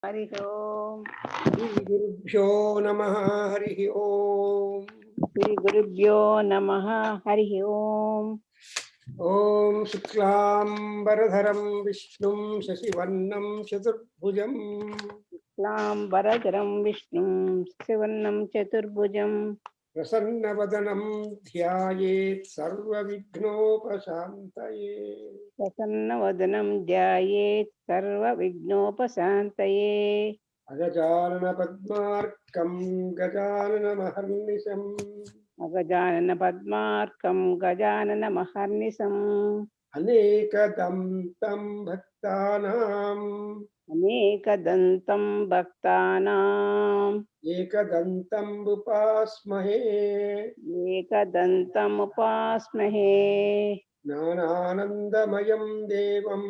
हरि ओम। श्री गुरुभ्यो नमः। हरि ओम। श्री गुरुभ्यो नमः। हरि ओम। ओम शुक्लांबरधरं विष्णुं शशिवर्णं चतुर्भुजं शुक्लांबरधरं विष्णुं शशिवर्णं चतुर्भुजं प्रसन्नवदनं ध्यायेत् सर्वविघ्नोपशान्तये। प्रसन्नवदनं ध्यायेत् सर्वविघ्नोपशान्तये। अगजाननपद्मार्कं गजाननमहर्निशम् अगजानन पद्मार्कं गजाननमहर्निशम् अनेकदं तं भक्तानाम् अनेकदन्तं भक्तानाम् एकदन्तं उपास्महे। एकदन्तम् उपास्महे। ज्ञानानन्दमयं देवम्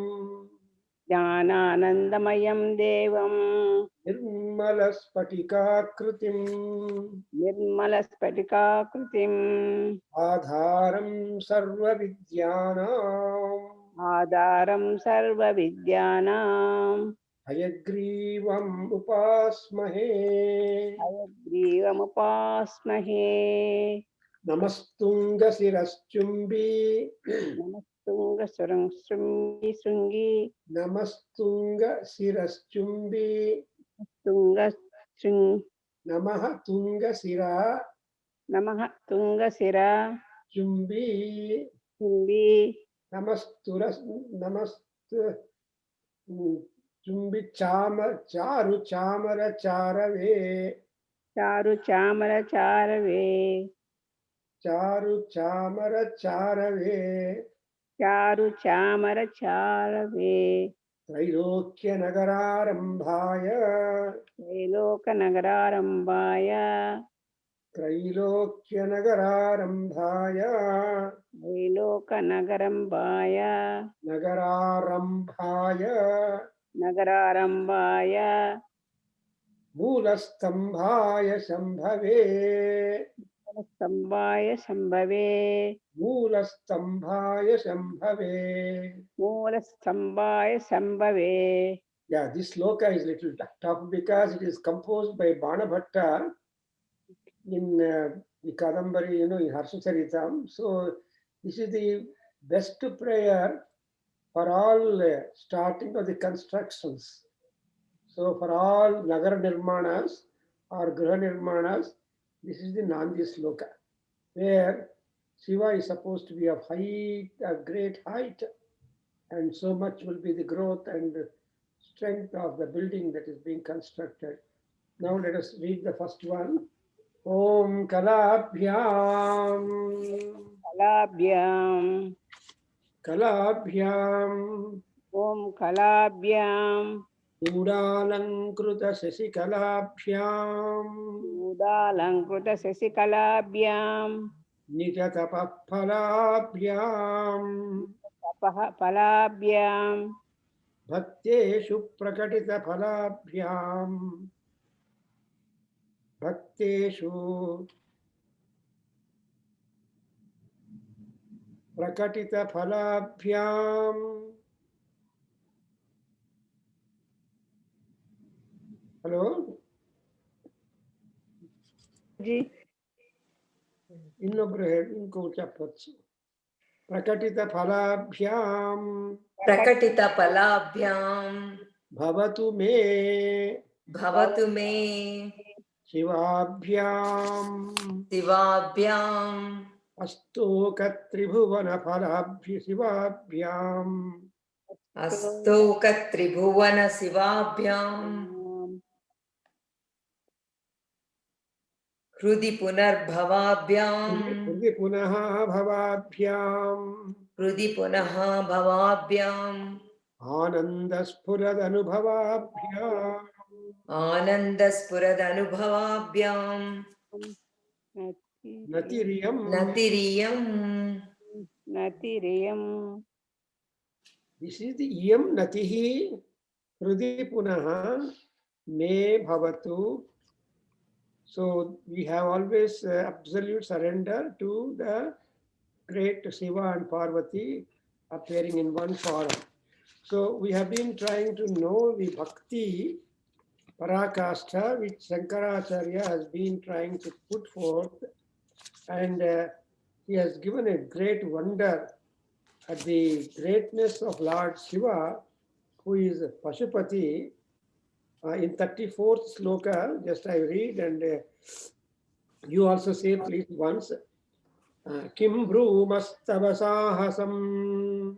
ज्ञानानन्दमयं देवम् निर्मलस्फटिकाकृतिम् निर्मलस्फटिकाकृतिम् आधारं सर्वविद्यानाम् आधारं सर्वविद्यानां हयग्रीवम् उपास्महे। हयग्रीवमुपास्महे। नमस्तुङ्गशिरश्चुम्बी नमस्तुङ्गसुरं शृङ्गी नमस्तुङ्गशिरश्चुम्बी तुङ्गशृङ् नमः तुङ्गशिरा नमः तुङ्गशिरा चुम्बी चुम्बी नमस्तु चुम्बी चारु चामर चारवे चारु चामर चारवे चारु चामर चारवे चारु चामर चारवे त्रैलोक्यनगरारम्भाय त्रैलोकनगरारम्भाय त्रैलोक्यनगरारम्भाय त्रैलोकनगरम्भाय नगरारम्भाय नगरारम्भाय मूलस्तम्भाय शम्भवे स्तम्भाय शम्भवे मूलस्तम्भाय शम्भवे. मूलस्तम्भाय शम्भवे. Yeah, this sloka is little tough because it is composed by Banabhatta in the Kadambari, in Harshacharitam. So this is the best prayer for all starting of the constructions. So for all Nagara Nirmanas or Graha Nirmanas, this is the Nandi sloka, where Shiva is supposed to be of height, a great height, and so much will be the growth and strength of the building that is being constructed. Now let us read the first one. Om Kalabhyam कलाभ्याम् Kalabhyam Om कलाभ्याम् Udalankruta Shashikalabhyam मूदालङ्कृतशशिकलाभ्याम् Nijatapaphalabhyam तपः फलाभ्याम् Bhakteshu Prakatitaphalabhyam Bhakteshu Prakatitaphalabhyam. Hello? जी ಇನ್ನೊಬ್ರು ಹೇಳಿ ಇಂಕೋ చెప్పొచ్చు. ಪ್ರಕಟಿತ ಫಲಾಭ್ಯಾಂ प्रकटित फलाभ्यां ಭವತು ಮೇ भवतु मे ಶಿವಾಭ್ಯಾಂ शिवाभ्यां ಅಸ್ತೋಕ ತ್ರಿಭುವನ ಫಲಾಭ್ಯ ಶಿವಾಭ್ಯಾಂ अस्तोक त्रिभुवन शिवाभ्यां हृदि पुनर्भवाभ्यां ಹೃದಯ ಪುನಃ ಭವಾಭ್ಯಾಂ हृदि पुनः भवाभ्यां ಆನಂದ ಸ್ಫುರದನುಭವಾಭ್ಯಾಂ आनन्दस्फुरदनुभवाभ्यां ನತಿರಿಯಂ नतिरियं नतिरियम् This is the iyam natihi hrudi punaha me bhavatu. So we have always absolute surrender to the great Shiva and Parvati appearing in one form. So we have been trying to know the bhakti Parakashta, which Shankaracharya has been trying to put forth, and he has given a great wonder at the greatness of Lord Shiva, who is Pashupati. In 34th sloka, just I read, and you also say please once. Kim Brumastava Sahasam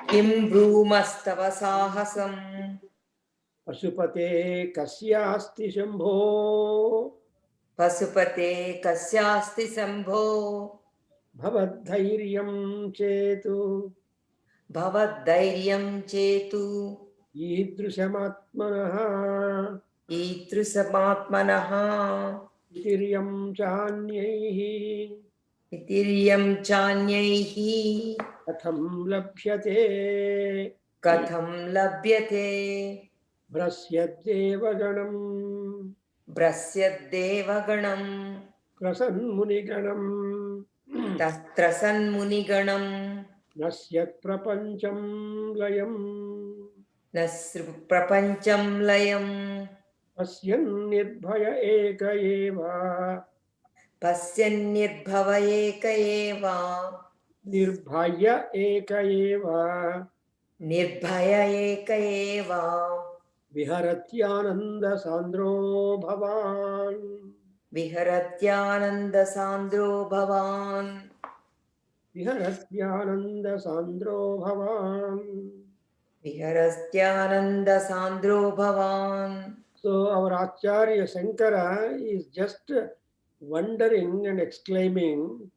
Kim brumastava sahasam Pashupate Kasyasti Shambho pasupate kasyasti sambho Bhavadhairyam Chetu bhavadairyam chetu Idrushamatmanaha ईदृशमात्मनः Itiryam Chanyaihi इतिर्यं चान्यैः Katham Labhyate कथं लभ्यते Brasyadevaganam भ्रस्यद्देवगणं Krasan Muniganam तत्र सन्मुनिगणं Nasyat Prapancham Layam न प्रपञ्चं लयं Asyan Nirbhaya Eka Eva पश्यन्निर्भव एक एव Nirbhaya Eka Eva निर्भय एक एव Viharatyananda Sandro Bhavan विहरत्यानन्दसान्द्रो भवान् Viharatyananda Sandro Bhavan. विहरत्यानन्दसान्द्रो भवान्. So our Acharya Shankara is just wondering and exclaiming,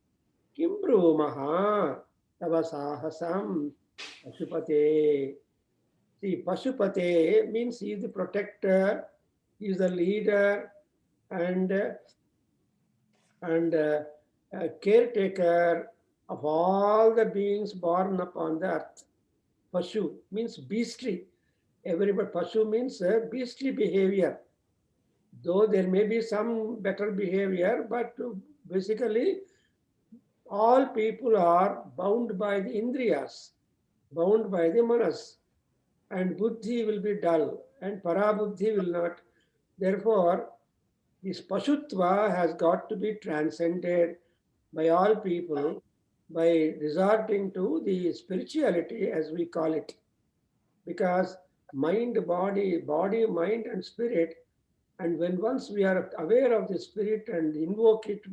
Kimbru Maha Tavasahasam Pashupate. See, Pashupate means he is the protector, he is the leader and caretaker of all the beings born upon the earth. Pashu means beastly. Everybody, Pashu means beastly behavior. Though there may be some better behavior, but basically all people are bound by the indriyas, bound by the manas, and buddhi will be dull, and parabuddhi will not. Therefore, this Pashutva has got to be transcended by all people by resorting to the spirituality, as we call it. Because mind, body, mind, and spirit, and when once we are aware of the spirit and invoke it,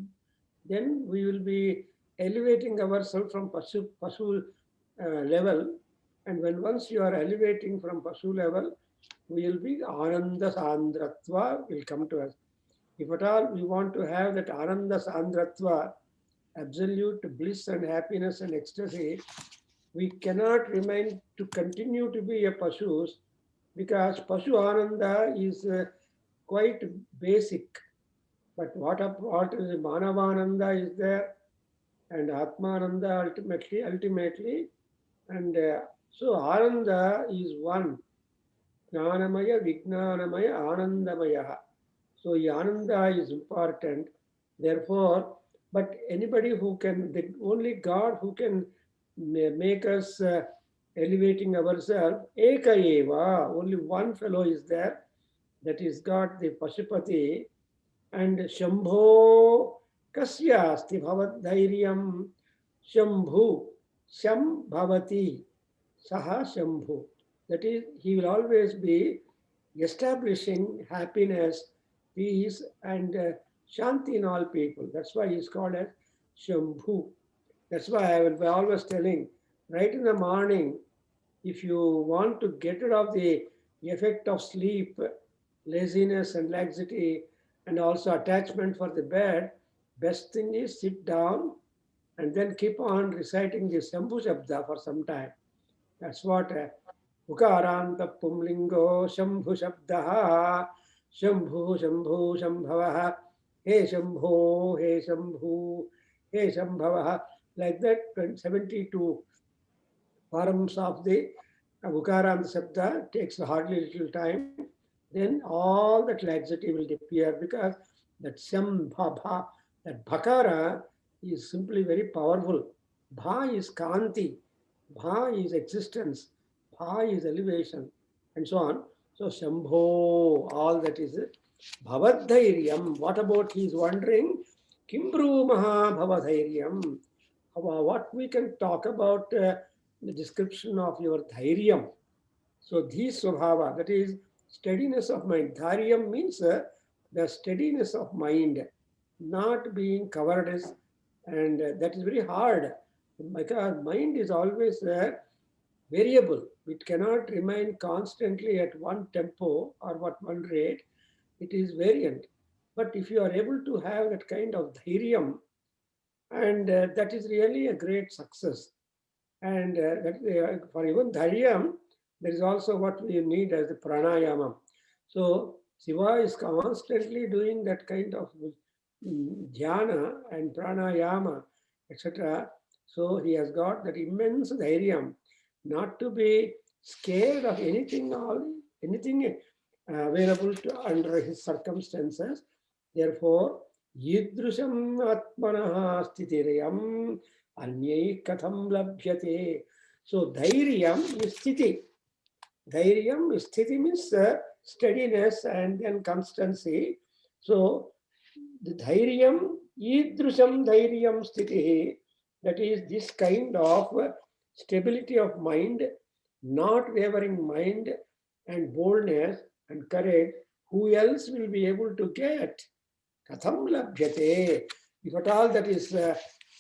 then we will be elevating ourselves from Pasu level. And when once you are elevating from Pasu level, we will be Ananda Sandratva will come to us. If at all we want to have that Ananda Sandratva, absolute bliss and happiness and ecstasy, we cannot remain to continue to be a Pashus because Pashu Ananda is quite basic. But what is Manavananda is there and Atmananda ultimately. And so Ananda is one. Jnanamaya, Vijnanamaya, Anandamaya. So Ananda is important. Therefore, but anybody who can, only God who can make us elevating ourselves, Eka Eva, only one fellow is there, that is God, the Pashupati, and Shambho Kasya Asti Bhavat Dhairyam Shambhu Sham Bhavati Saha Shambhu. That is, he will always be establishing happiness, peace, and Shanti in all people. That's why he's called as Shambhu. That's why I will be always telling, right in the morning, if you want to get rid of the effect of sleep, laziness and laxity, and also attachment for the bed, best thing is sit down and then keep on reciting the Shambhu Shabda for some time. That's what Ukaranta Pumlingo Shambhu Shabdaha Shambhu Shambhu Shambhavaha He Shambho He Shambhu He Shambhavaha. Like that, 72 forms of the Ukaranta Shabda takes hardly little time. Then all that laxity will disappear because that Shambha, that Bhakara is simply very powerful. Bha is Kanti, Bha is existence, Bha is elevation, and so on. So Shambho, all that is Bhavadhairyam. What about he is wondering? Kimbru Maha Bhavadhairyam. What we can talk about the description of your dhairyam. So this swabhava, that is steadiness of mind. Dharyam means the steadiness of mind, not being cowardice, and that is very hard because mind is always variable. It cannot remain constantly at one tempo or one rate. It is variant. But if you are able to have that kind of dhairyam, and that is really a great success. And for even dharyam, there is also what we need as the pranayama. So Shiva is constantly doing that kind of dhyana and pranayama, etc. So he has got that immense dhairyam not to be scared of anything available under his circumstances. Therefore, yidrusham atmanaha sthitirayam anyai katham labhyate. So dhairyam is sthiti. Dhairyam is sthiti means steadiness and then constancy. So the dhairyam, yidrusham dhairyam sthiti, that is this kind of stability of mind, not wavering mind, and boldness and courage, who else will be able to get? Katham labhyate. If at all that is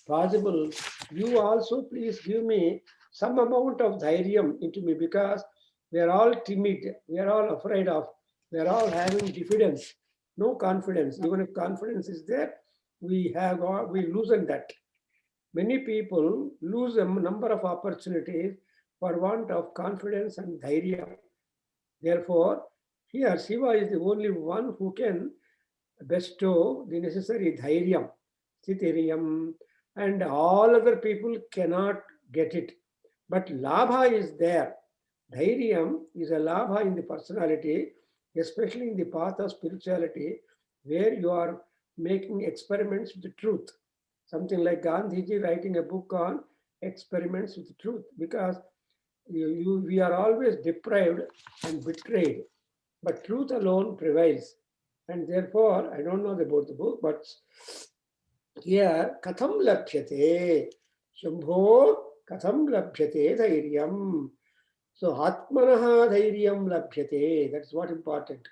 possible, you also please give me some amount of dhairyam into me, because we are all timid, we are all afraid of, we are all having diffidence, no confidence. Even if confidence is there, we loosen that. Many people lose a number of opportunities for want of confidence and dhairya. Therefore, here Shiva is the only one who can bestow the necessary dhairyam, sthitiryam, and all other people cannot get it. But labha is there. Dhairyam is a labha in the personality, especially in the path of spirituality, where you are making experiments with the truth. Something like Gandhiji writing a book on experiments with the truth, because we are always deprived and betrayed, but truth alone prevails. And therefore, I don't know about the book, but here, katham labhyate, Shambho katham labhyate dhairyam. So, atmanaha dhairyam labhyate, that's what important.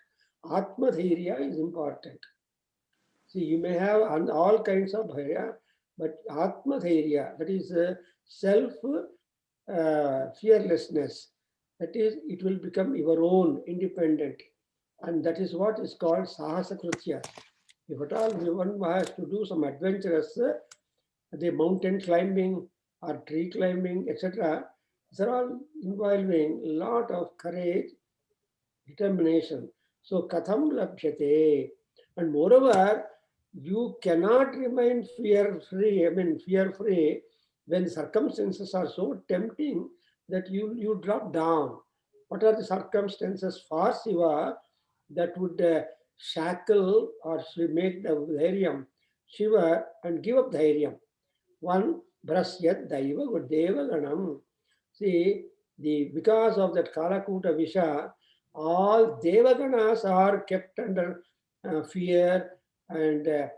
Atma dhairya is important. See, you may have all kinds of dhairya, but atma dhairya, that is self fearlessness, that is, it will become your own, independent. And that is what is called sahasa krutya. If at all one has to do some adventurous, the mountain climbing or tree climbing, etc., these are all involving a lot of courage, determination. So katham labhyate. And moreover, you cannot remain fear-free when circumstances are so tempting that you drop down. What are the circumstances for Shiva that would shackle or make the dhairyam Shiva and give up dhairyam? One, brasyat daiva deva ganam. See, because of that Kalakuta Visha, all devaganas are kept under fear and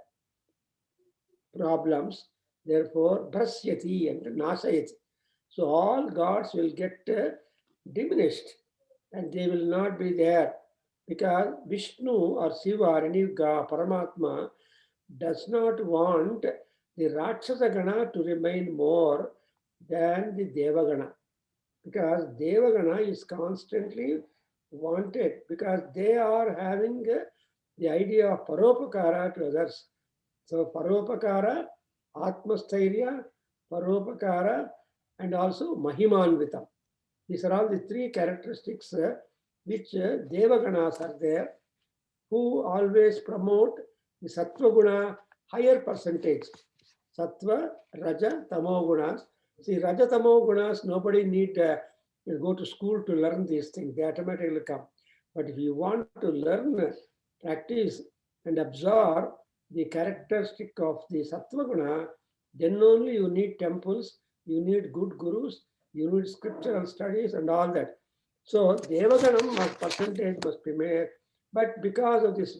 problems. Therefore, brasyati and nasayati. So all gods will get diminished and they will not be there, because Vishnu or Shiva or any Paramatma does not want the Rakshasa Gana to remain more than the Devagana, because Devagana is constantly wanted, because they are having the idea of paropakara to others. So paropakara, atmasthirya, paropakara, and also mahimanvitam. These are all the three characteristics which Devaganas are there, who always promote the Sattva Guna higher percentage. Sattva, Raja, Tamo Gunas. See, Raja, Tamo Gunas, nobody need go to school to learn these things. They automatically come. But if you want to learn, practice, and absorb the characteristic of the Sattva Guna, then only you need temples, you need good gurus, you need scriptural studies and all that. So Devaganam percentage must be made, but because of this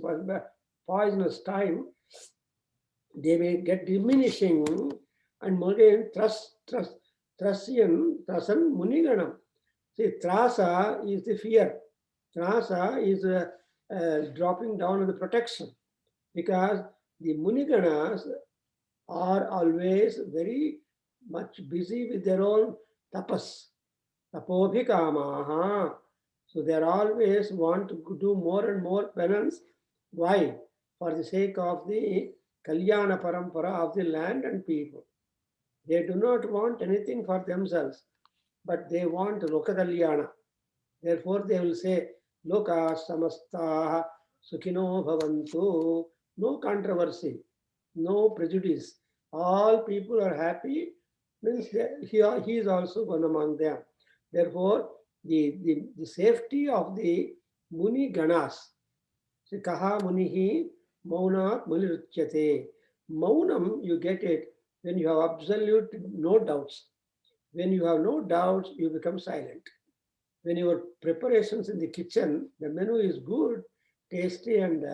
poisonous time, they may get diminishing, and again Trasan Muniganam. See, Trasa is the fear. Trasa is dropping down on the protection, because the Muniganas are always very much busy with their own tapas, tapobhikamaha. So they always want to do more and more penance. Why? For the sake of the Kalyana Parampara of the land and people. They do not want anything for themselves, but they want Loka Kalyana. Therefore, they will say, Loka Samastaha Sukhino Bhavantu. No controversy, no prejudice. All people are happy, means he is also one among them. Therefore, the safety of the Muni Ganas. See, Kaha Munihi Maunat Muliruchyate. Maunam, you get it when you have absolute no doubts. When you have no doubts, you become silent. When your preparations in the kitchen, the menu is good, tasty, and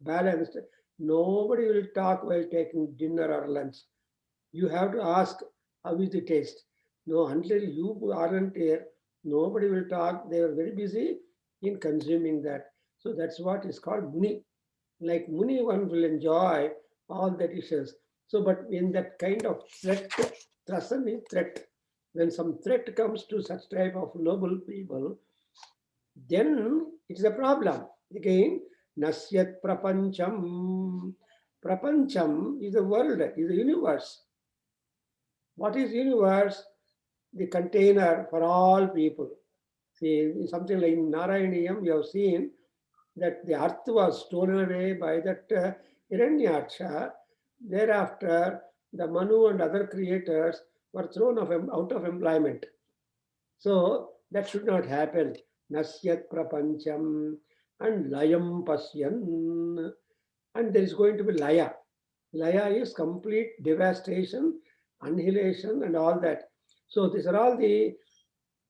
balanced, nobody will talk while taking dinner or lunch. You have to ask, how is the taste? No, until you aren't here, nobody will talk. They are very busy in consuming that. So that's what is called Muni. Like Muni, one will enjoy all the dishes. So, but in that kind of threat, Trasan is threat. When some threat comes to such type of noble people, then it's a problem. Again, Nasyat Prapancham. Prapancham is the world, is the universe. What is universe? The container for all people. See, something like Narayaniyam, you have seen that the earth was stolen away by that Hiranyaksha. Thereafter, the Manu and other creators were thrown out of employment. So that should not happen. Nasyat prapancham and layam pasyan. And there is going to be laya. Laya is complete devastation, annihilation, and all that. So these are all the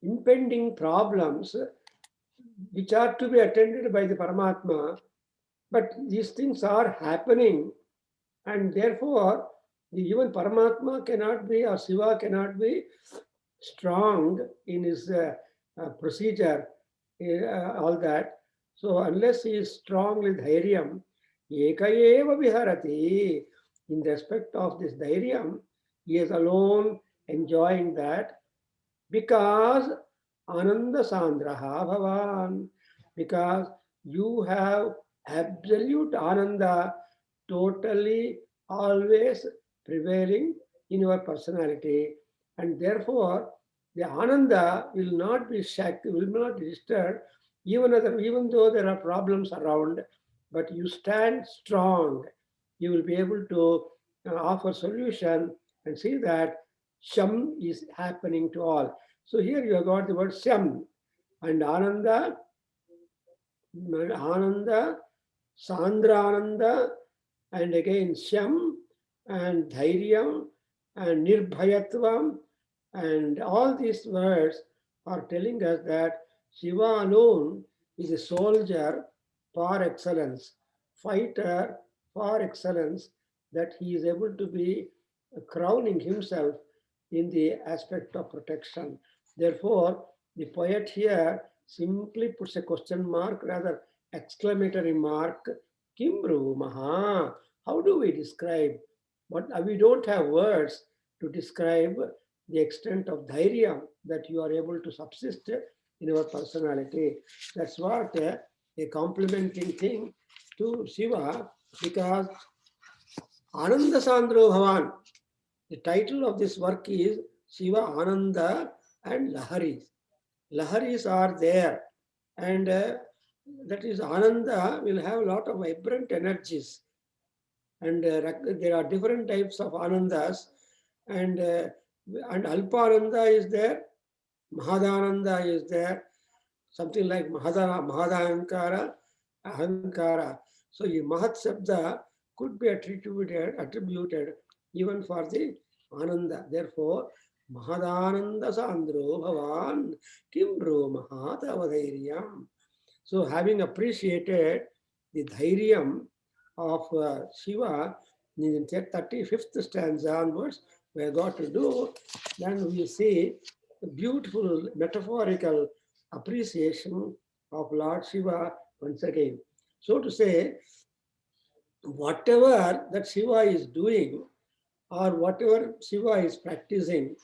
impending problems which are to be attended by the Paramatma. But these things are happening, and therefore, even Paramatma cannot be, or Shiva cannot be strong in his procedure, all that. So unless he is strong with dhairyam, ekayeva viharati, in respect of this dhairyam, he is alone enjoying that, because Ananda Sandraha Bhavan, because you have absolute Ananda totally always prevailing in your personality, and therefore the Ananda will not be shacked, will not be disturbed, even though there are problems around, but you stand strong. You will be able to offer solution and see that Sham is happening to all. So here you have got the word Sham and Ananda, Sandrananda, and again Sham and Dhairyam and Nirbhayatvam, and all these words are telling us that Shiva alone is a soldier par excellence, fighter par excellence, that he is able to be crowning himself in the aspect of protection. Therefore, the poet here simply puts a question mark, rather exclamatory mark, Kimbru Maha. How do we describe? What we don't have words to describe the extent of dhairya that you are able to subsist in your personality. That's what a complimenting thing to Shiva, because Ananda Sandro Bhavan, the title of this work is Shiva Ananda and Laharis. Laharis are there, and that is Ananda will have a lot of vibrant energies, and there are different types of Anandas, and Alpananda is there, Mahadananda is there, something like Mahadahankara, Ahankara. So the Mahat Sabda could be attributed even for the Ananda. Therefore, Mahadananda Sandro Bhavan Kim Bro Mahatavadairyam. So having appreciated the dhairyam of Shiva in the 35th stanza onwards, we have got to do, then we see a beautiful metaphorical appreciation of Lord Shiva once again. So to say, whatever that Shiva is doing or whatever Shiva is practicing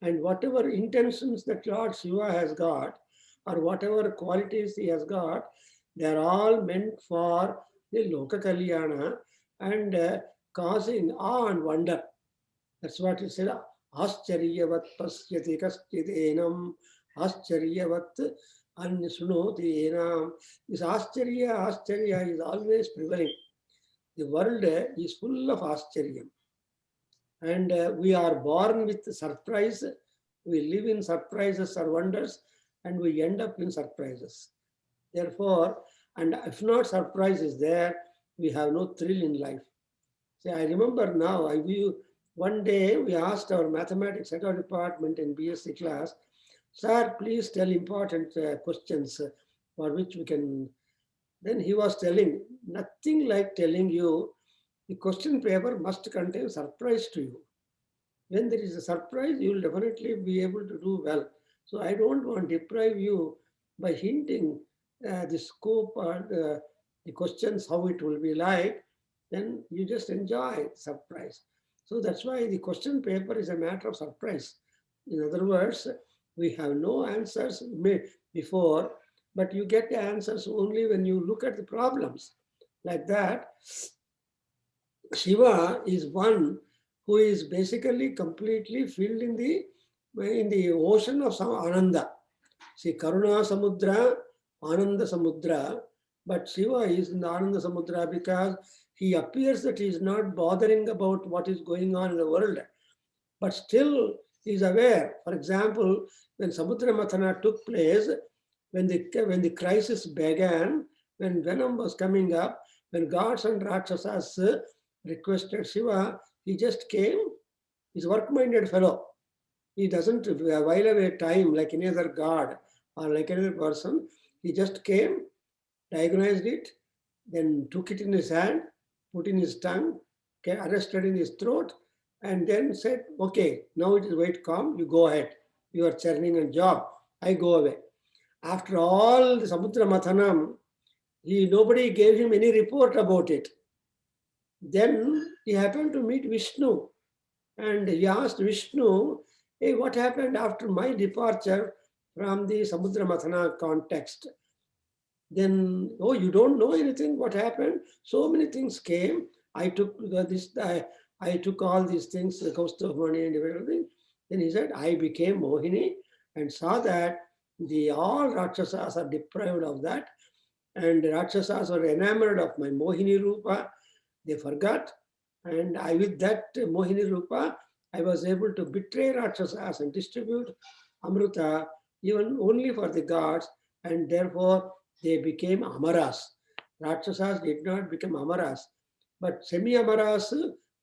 and whatever intentions that Lord Shiva has got or whatever qualities he has got, they are all meant for the Loka Kalyana and causing awe and wonder. That's what he said. Ascharyavat pasyati kaschidhenam ascharyavat anyasunoti enam. This ascharya is always prevailing. The world is full of ascharya. And we are born with surprise. We live in surprises or wonders, and we end up in surprises. Therefore, and if not surprise is there, we have no thrill in life. See, I remember now, one day we asked our mathematics at our department in BSc class, sir, please tell important questions for which we can. Then he was telling, nothing like telling you the question paper must contain surprise to you. When there is a surprise, you will definitely be able to do well. So I don't want to deprive you by hinting the scope or the questions, how it will be like. Then you just enjoy surprise. So that's why the question paper is a matter of surprise. In other words, we have no answers before, but you get the answers only when you look at the problems. Like that, Shiva is one who is basically completely filled in the ocean of some Ananda. See, Karuna Samudra, Ananda Samudra, but Shiva is in the Ananda Samudra because he appears that he is not bothering about what is going on in the world, but still he is aware. For example, when Samudra Mathana took place, when the crisis began, when Venom was coming up, when gods and Rakshasas requested Shiva, he just came. He's a work-minded fellow. He doesn't while away time like any other god or like any other person. He just came, diagnosed it, then took it in his hand, put in his tongue, arrested in his throat, and then said, okay, now it is wait calm, you go ahead. You are churning a job. I go away. After all the Samudra Mathanam, nobody gave him any report about it. Then he happened to meet Vishnu, and he asked Vishnu, hey, what happened after my departure from the Samudra Mathana context? Then, oh, you don't know anything, what happened? So many things came. I took I took all these things, the cost of money and everything. Then he said, I became Mohini and saw that all Rakshasas are deprived of that. And the Rakshasas were enamored of my Mohini Rupa. They forgot. And with that Mohini Rupa, I was able to betray Rakshasas and distribute Amrita even only for the gods. And therefore, they became Amaras. Rakshasas did not become Amaras. But semi-Amaras,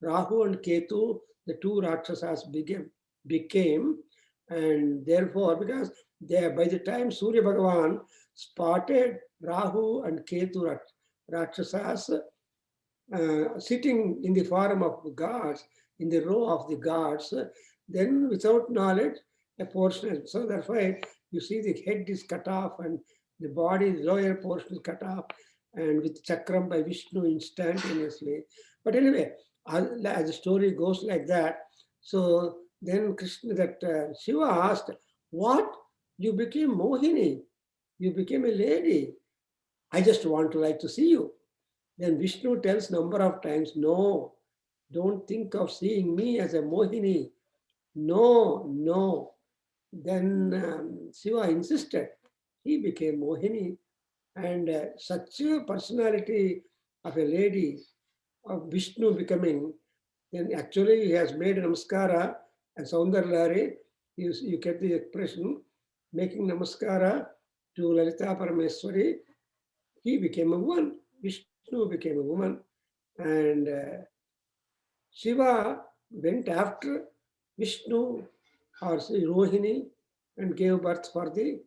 Rahu and Ketu, the two Rakshasas became. And therefore, because by the time Surya Bhagavan spotted Rahu and Ketu Rakshasas sitting in the form of gods, in the row of the gods, then without knowledge, a portion. So that's why you see the head is cut off and the body, the lower portion is cut off, and with Chakram by Vishnu instantaneously. But anyway, as the story goes like that, so then Shiva asked, what? You became Mohini. You became a lady. I just want to like to see you. Then Vishnu tells number of times, no, don't think of seeing me as a Mohini. No. Then Shiva insisted. He became Mohini. And such a personality of a lady, of Vishnu becoming, then actually he has made a namaskara, and Saundarlari, you get the expression, making namaskara to Lalita Parameswari. He became a woman. Vishnu became a woman. And Shiva went after Vishnu or Rohini and gave birth for the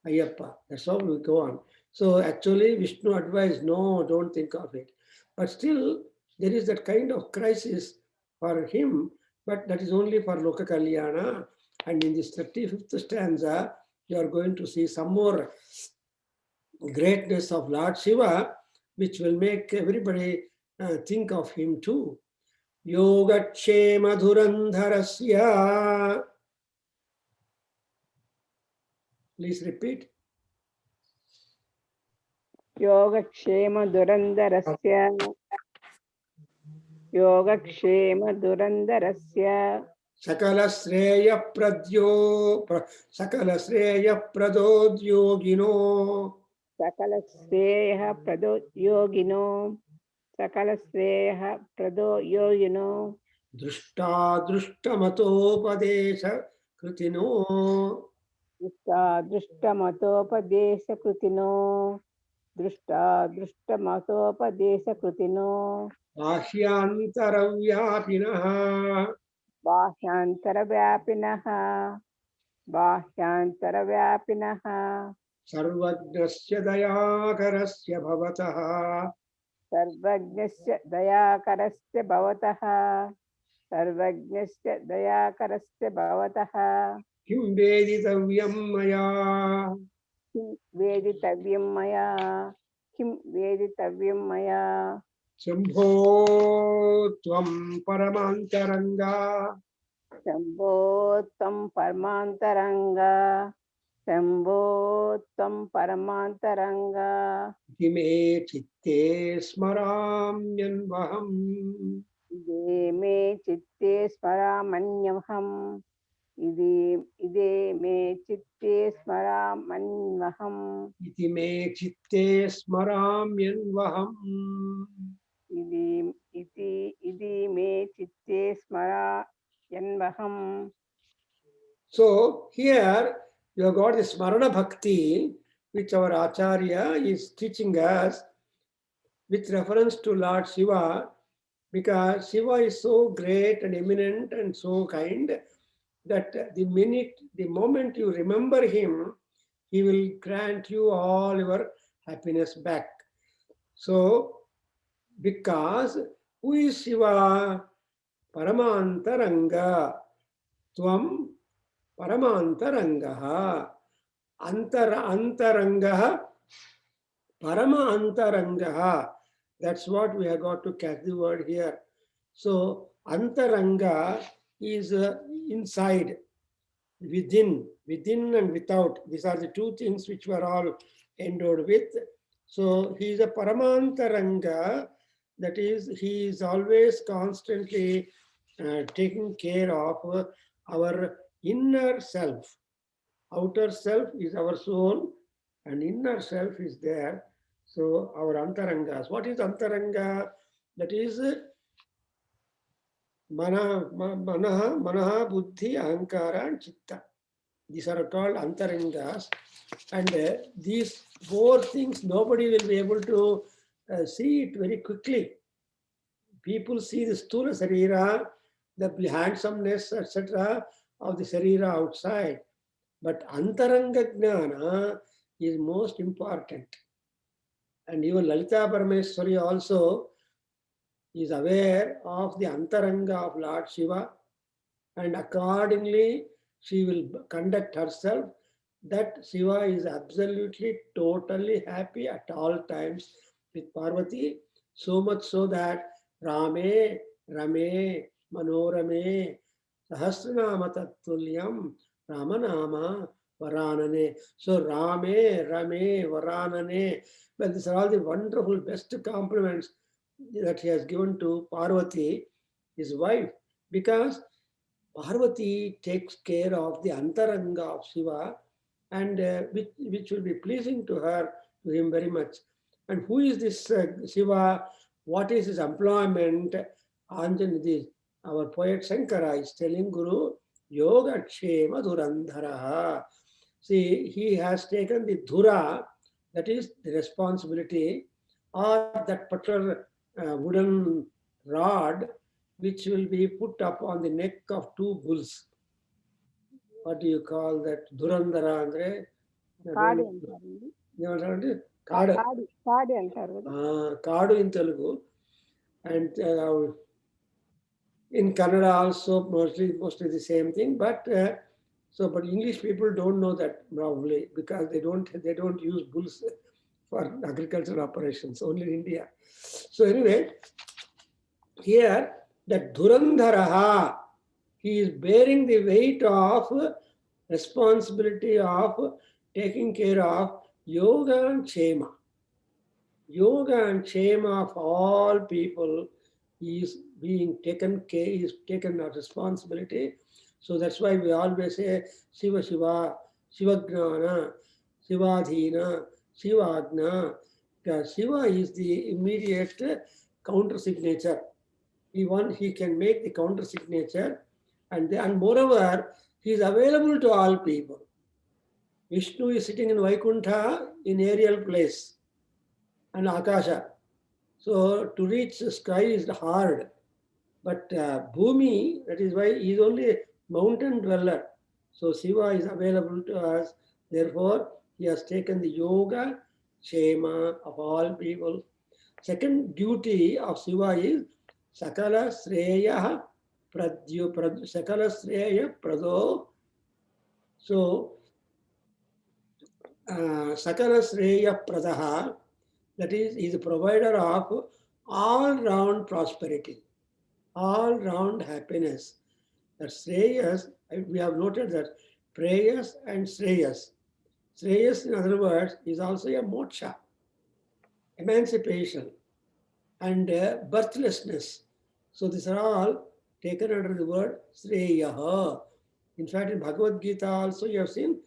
Ayyappa. That's how we go on. So actually Vishnu advised, no, don't think of it. But still there is that kind of crisis for him, but that is only for Loka Kalyana. And in this 35th stanza, you are going to see some more greatness of Lord Shiva, which will make everybody think of him too. Yogakshema Dhurandharasya. Please repeat. योगक्षेम दुरन्दरस्य योगक्षेम दुरन्दरस्य Sakala Sreya Pradodhyogino सकलश्रेयः प्रदो योगिनो सकलश्रेयः प्रदो योगिनो Drushta Drushtamatopadesha Kritino दृष्टादृष्टमतोपदेशकृतिनो दृष्टादृष्टमतोपदेशकृतिनो Bhashyantaravyapinaha बाह्यान्तरव्यापिनः बाह्यान्तरव्यापिनः Sarvagnasya Dayakarasya Bhavataha सर्वज्ञस्य दयाकरस्य भवतः सर्वज्ञस्य दयाकरस्य भवतः Kim Veditavyam Maya किं वेदितव्यं मया किं वेदितव्यं मया Shambho Tvam Paramantaranga Shambho त्वं परमान्तरङ्ग शम्भो त्वं परमान्तरङ्ग Ime Chitte Smaramyanvaham इदे मे चित्ते स्मरामन्यहम् इदे मे चित्ते स्मरामन्यहम् Iti me chitte smaramyanvaham. इति मे चित्ते स्मरामन्यहम्. So here you have got the Smarana Bhakti, which our Acharya is teaching us with reference to Lord Shiva, because Shiva is so great and eminent and so kind that the moment you remember him, he will grant you all your happiness back. So, because who is Shiva? Paramantaranga. Tvam Paramantarangaha. Antarangaha. Parama Antarangaha. That's what we have got to catch the word here. So, Antaranga is inside, within and without. These are the two things which we are all endowed with. So, he is a Paramantaranga. That is, he is always constantly taking care of our inner self. Outer self is our soul and inner self is there. So our antarangas. What is antaranga? That is manaha, buddhi, ahankara and chitta. These are called antarangas. And these four things, nobody will be able to see it very quickly. People see the stula sarira, the handsomeness, etc. of the sarira outside. But antaranga jnana is most important. And even Lalita Parameswari also is aware of the antaranga of Lord Shiva, and accordingly she will conduct herself that Shiva is absolutely, totally happy at all times with Parvati, so much so that Rame, Rame, Manorame, Sahasranama Tattulyam, Ramanama, Varanane. So Rame, Rame, Varanane. Well, these are all the wonderful, best compliments that he has given to Parvati, his wife, because Parvati takes care of the antaranga of Shiva, and which will be pleasing to her, to him very much. And who is this Shiva? What is his employment? Anjanadi, our poet Shankara is telling Guru, Yoga Kshema Dhurandharaha. See, he has taken the dhura, that is the responsibility, or that particular wooden rod which will be put up on the neck of two bulls. what do you call that? Dhurandhara andre? కాడి అంటారండి. ఏమంటారంటే కాడు. కాడి అంటారు కదా. కాడు in Telugu. And in Kannada also mostly the same thing. But but English people don't know that probably because they don't use bulls for agricultural operations, only in India. So anyway, here that Dhurandharaha, he is bearing the weight of responsibility of taking care of yoga and chema. Yoga and chema of all people is being taken care, is taken a responsibility. So that's why we always say Shiva Shiva, Shivagnana, Shivadhina, Shivagna. Shiva is the immediate counter signature. He can make the counter signature, and moreover, he is available to all people. Vishnu is sitting in Vaikuntha in aerial place and Akasha. So to reach the sky is hard. But Bhumi, that is why he is only a mountain dweller. So Shiva is available to us. Therefore, he has taken the yoga, chema of all people. Second duty of Shiva is Sakala Sreya Sakala Sreya Prado. So Sakala Sreya Pradaha, that is, he is a provider of all-round prosperity, all-round happiness. That Shreyas, we have noted that Preyas and Shreyas. Shreyas, in other words, is also a moksha, emancipation, and birthlessness. So these are all taken under the word Shreyaha. In fact, in Bhagavad Gita also you have seen,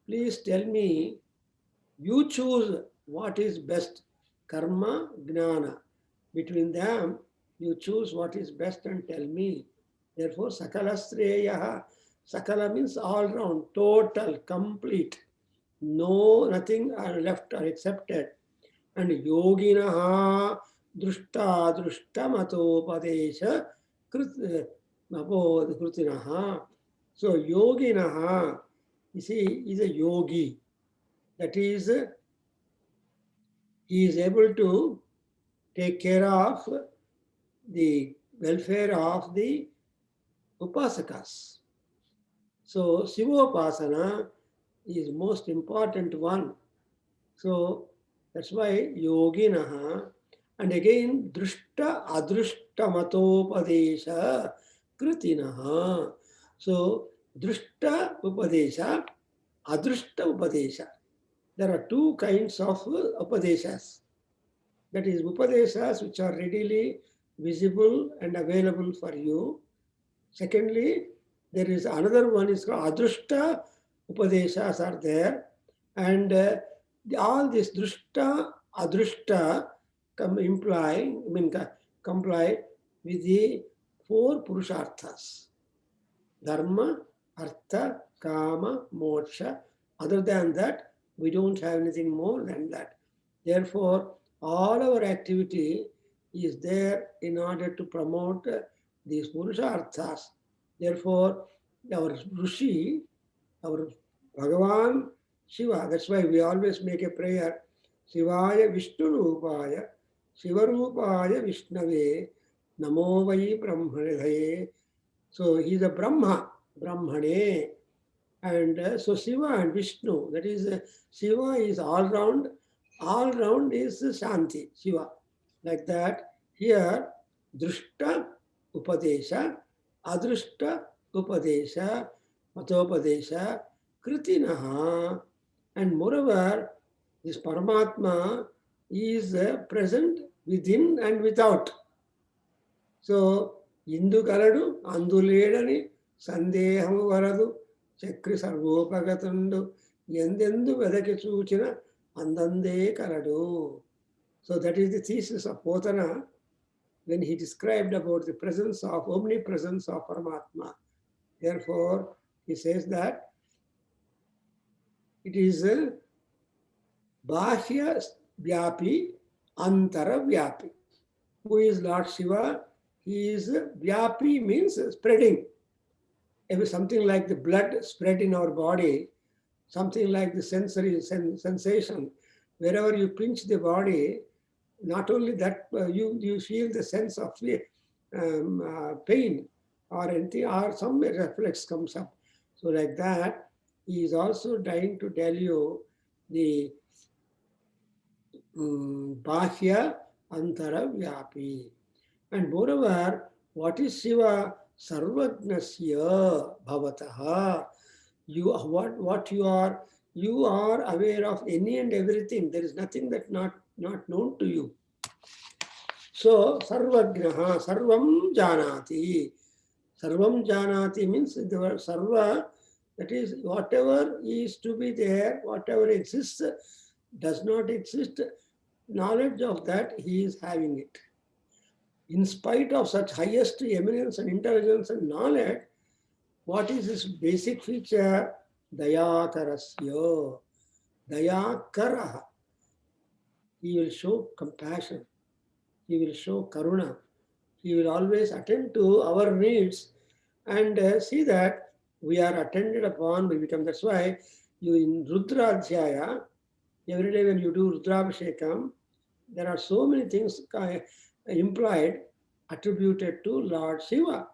please tell me, you choose what is best, karma, gnana. Between them, you choose what is best and tell me. Therefore, Sakala Sreyaha. Sakala means all round, total, complete. No, nothing are left or accepted. And Yoginaha Drushta Matopadesha Krutinaha. So Yoginaha, you see, is a yogi. That is, he is able to take care of the welfare of the upasakas. So Shivopasana is most important one. So that's why Yoginaha, and again Drushta Adrushta Matopadesha Krutinaha. So Drushta Upadesha, Adrushta Upadesha. There are two kinds of Upadeshas. That is Upadeshas which are readily visible and available for you. Secondly, there is another one is called Adrushta Upadeshas are there, and all this Drushta, Adrushta comply with the four Purusharthas: Dharma, Artha, Kama, Moksha. Other than that, we don't have anything more than that. Therefore, all our activity is there in order to promote these Purusharthas. Therefore, our Rishi, our Bhagavan Shiva, that's why we always make a prayer, Shivaya Vishnu Rupaya, Shiva Rupaya Vishnave, Namo Vai Brahmanidhaye. So he is a Brahmane. And so Shiva and Vishnu, that is, Shiva is all round is Shanti, Shiva. Like that, here, Drushta Upadesha, Adrushta Upadesha, Matopadesha, Kritinaha. And moreover, this Paramatma is present within and without. So, Indu Kaladu, Anduledani, Sandehamu Varadu, Chakri Sarvopagatundu, Yendendu Vedaki Suchina, Andande Kaladu. So that is the thesis of Potana when he described about the presence of, omnipresence of Paramatma. Therefore, he says that it is Bahya Vyapi, Antara Vyapi. Who is Lord Shiva? He is Vyapi, means spreading. something like the blood spread in our body, something like the sensory sensation. Wherever you pinch the body, not only that, you feel the sense of pain or anything, or some reflex comes up. So like that, he is also trying to tell you the Bahya Antara Vyapi. And moreover, what is Shiva? Sarvagnasya Bhavataha. What you are aware of any and everything. There is nothing that not known to you. So Sarvagnaha, Sarvam Janati. Sarvam Janati means the word Sarva, that is whatever is to be there, whatever exists, does not exist, knowledge of that he is having it. In spite of such highest eminence and intelligence and knowledge, what is his basic feature? Dayakarasya. Dayakaraha. He will show compassion. He will show karuna. He will always attend to our needs and see that we are attended upon, we become. That's why you in Rudra Adhyaya, every day when you do Rudrabhishekam, there are so many things implied, attributed to Lord Shiva.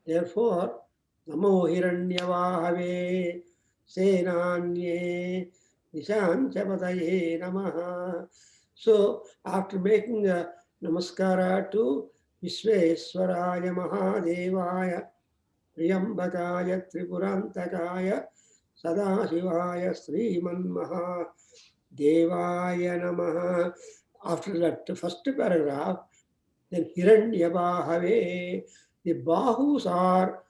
Therefore, Namo Hiranyavahave Senanye Nishanchapataye Namaha. So, after making a namaskara to Vishveswaraya Mahadevaya Priyambakaya Tripurantakaya Sadashivaya Sriman Maha Devaya Namaha. After that first paragraph, then Hiranyabahave, the Bahus are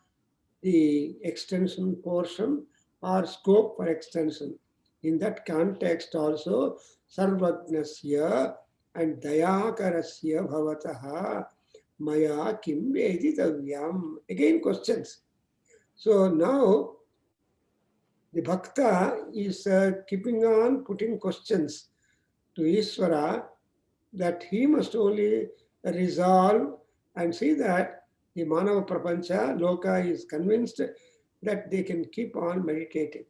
the extension portion or scope for extension. In that context also, Sarvagnasya and Dayakarasya Bhavataha Maya Kim Veditavyam. Again questions. So now the Bhakta is keeping on putting questions to Ishvara that he must only resolve and see that the Manava Prapancha, Loka is convinced that they can keep on meditating.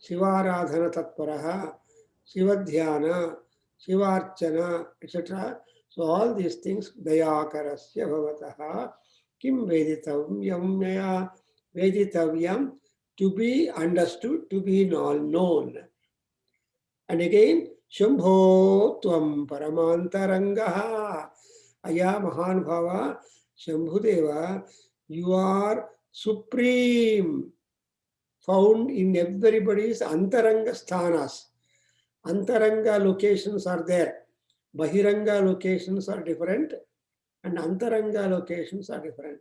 Shivaradhana Tatparaha, Shivadhyana, Shivarchana, etc. So all these things, Dayakarasya Bhavataha, Kim Veditavyam Maya Veditavyam, to be understood, to be known. And again, Shambho Tvam Paramantarangaha. Aya Mahan Bhava, Shambhudeva, you are supreme, found in everybody's Antaranga sthanas. Antaranga locations are there. Bahiranga locations are different, and Antaranga locations are different.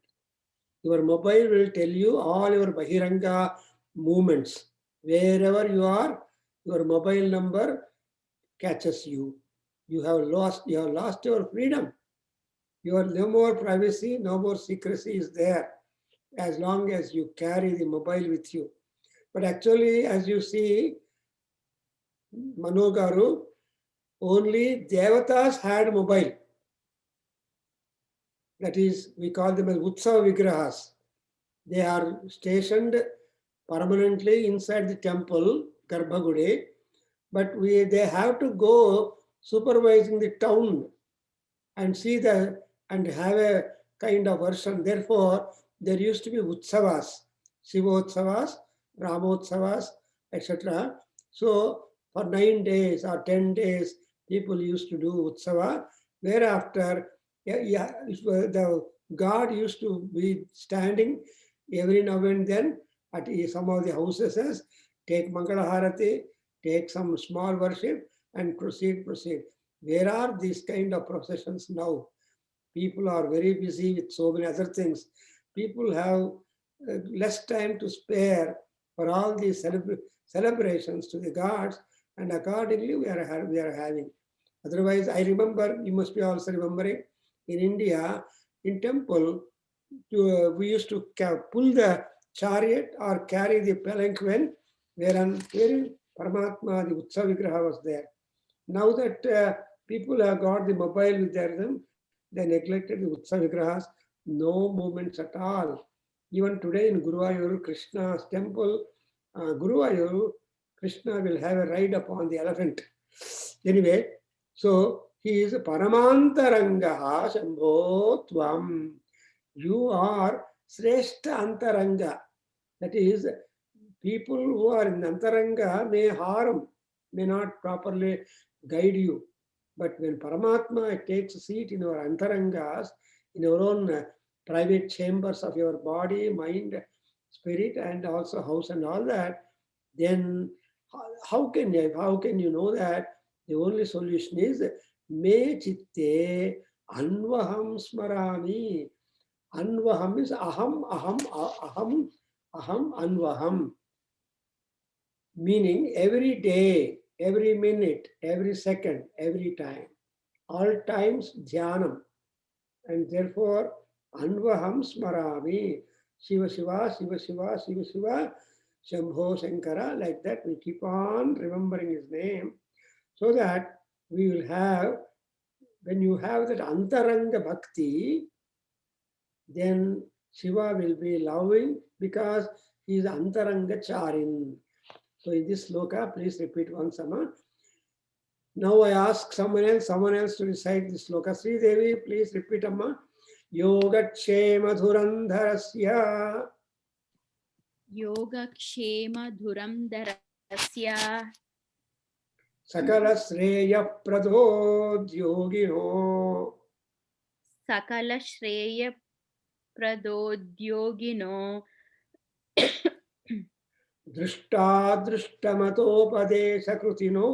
Your mobile will tell you all your Bahiranga movements. Wherever you are, your mobile number catches you. You have lost your freedom. You are no more privacy, no more secrecy is there as long as you carry the mobile with you. But actually, as you see, Manogaru, only Devatas had mobile. That is, we call them as Utsava Vigrahas. They are stationed permanently inside the temple, Garbhagudi, but they have to go supervising the town and see and have a kind of version. Therefore, there used to be Utsavas, Shivotsavas, Ramotsavas, etc. So, for 9 days or 10 days, people used to do Utsava. Thereafter, the god used to be standing every now and then at some of the houses, take Mangala Harati, take some small worship and proceed. Where are these kind of processions now? People are very busy with so many other things. People have less time to spare for all these celebrations to the gods, and accordingly we are having. Otherwise, I remember, you must be also remembering, in India, in temple, we used to pull the chariot or carry the palanquin, wherein Paramatma, the Utsava Vigraha was there. Now that people have got the mobile with them, they neglected the Utsava Vigrahas, no movements at all. Even today in Guruvayur, Krishna's temple, Guruvayur, Krishna will have a ride upon the elephant. Anyway, so he is Paramantarangaha Shambho Tvam. You are Sreshta Antaranga. That is, people who are in Antaranga may harm, may not properly guide you. But when Paramatma takes a seat in our Antarangas, in our own private chambers of your body, mind, spirit, and also house and all that, then how can you know that? The only solution is me chitte anvaham smarami. Anvaham is aham anvaham. Meaning every day, every minute, every second, every time. All times dhyanam. And therefore, anvaham smarami. Shiva Shiva, Shiva Shiva, Shiva Shiva, Shambho Shankara. Like that, we keep on remembering his name so that we will have, when you have that antaranga bhakti, then Shiva will be loving because he is antaranga charin. So in this sloka, please repeat once, Amma. Now I ask someone else to recite this sloka. Sri Devi, please repeat, Amma. Yogakshema dhurandharasya Yogakshema Dhuramdharasya sakala sreya pradhodhyogino Sakala Shreya Pradodyogino दृष्टादृष्टमतोपदेशकृतिनो